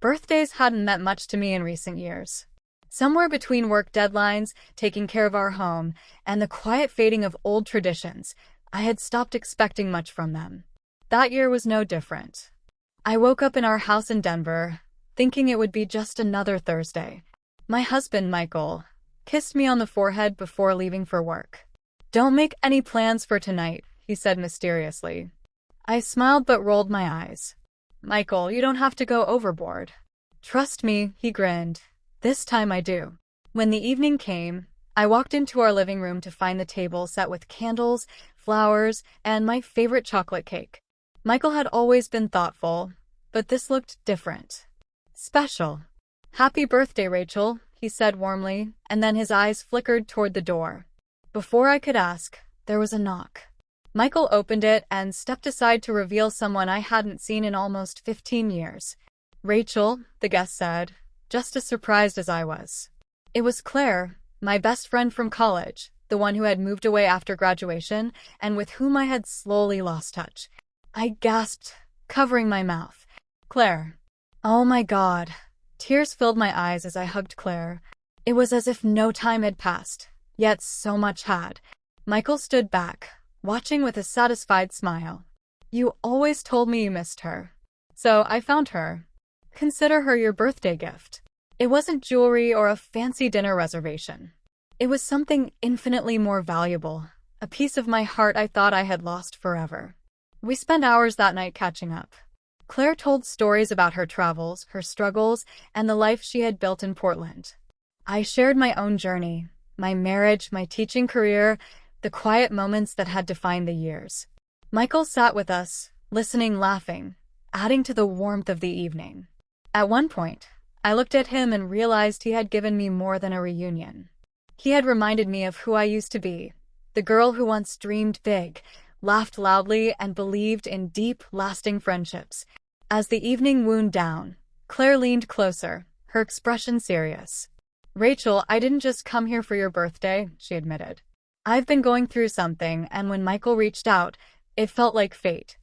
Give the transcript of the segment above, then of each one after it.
Birthdays hadn't meant much to me in recent years. Somewhere between work deadlines, taking care of our home, and the quiet fading of old traditions, I had stopped expecting much from them. That year was no different. I woke up in our house in Denver, thinking it would be just another Thursday. My husband, Michael, kissed me on the forehead before leaving for work. "Don't make any plans for tonight," he said mysteriously. I smiled but rolled my eyes. "Michael, you don't have to go overboard." "Trust me," he grinned. "This time I do." When the evening came, I walked into our living room to find the table set with candles, flowers, and my favorite chocolate cake. Michael had always been thoughtful, but this looked different. Special. "Happy birthday, Rachel," he said warmly, and then his eyes flickered toward the door. Before I could ask, there was a knock. Michael opened it and stepped aside to reveal someone I hadn't seen in almost 15 years. "Rachel," the guest said, just as surprised as I was. It was Claire, my best friend from college, the one who had moved away after graduation and with whom I had slowly lost touch. I gasped, covering my mouth. "Claire." Oh my God. Tears filled my eyes as I hugged Claire. It was as if no time had passed, yet so much had. Michael stood back, watching with a satisfied smile. "You always told me you missed her. So I found her. Consider her your birthday gift." It wasn't jewelry or a fancy dinner reservation. It was something infinitely more valuable, a piece of my heart I thought I had lost forever. We spent hours that night catching up. Claire told stories about her travels, her struggles, and the life she had built in Portland. I shared my own journey, my marriage, my teaching career, the quiet moments that had defined the years. Michael sat with us, listening, laughing, adding to the warmth of the evening. At one point, I looked at him and realized he had given me more than a reunion. He had reminded me of who I used to be, the girl who once dreamed big, laughed loudly, and believed in deep, lasting friendships. As the evening wound down, Claire leaned closer, her expression serious. "Rachel, I didn't just come here for your birthday," she admitted. "I've been going through something, and when Michael reached out, it felt like fate."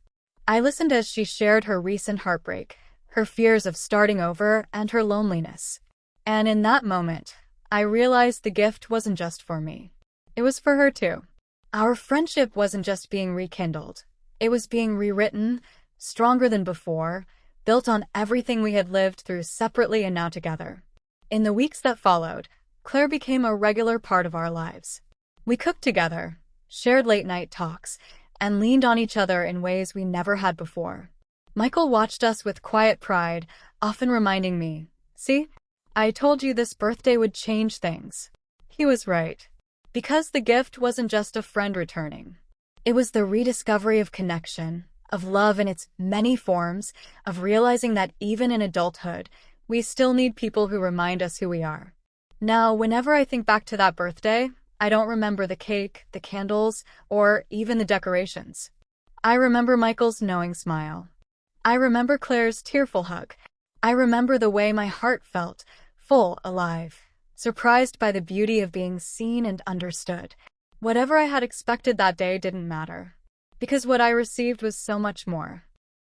I listened as she shared her recent heartbreak, her fears of starting over, and her loneliness. And in that moment, I realized the gift wasn't just for me. It was for her too. Our friendship wasn't just being rekindled. It was being rewritten, stronger than before, built on everything we had lived through separately and now together. In the weeks that followed, Claire became a regular part of our lives. We cooked together, shared late-night talks, and leaned on each other in ways we never had before. Michael watched us with quiet pride, often reminding me, "See, I told you this birthday would change things." He was right. Because the gift wasn't just a friend returning. It was the rediscovery of connection, of love in its many forms, of realizing that even in adulthood, we still need people who remind us who we are. Now, whenever I think back to that birthday, I don't remember the cake, the candles, or even the decorations. I remember Michael's knowing smile. I remember Claire's tearful hug. I remember the way my heart felt, full, alive, surprised by the beauty of being seen and understood. Whatever I had expected that day didn't matter, because what I received was so much more.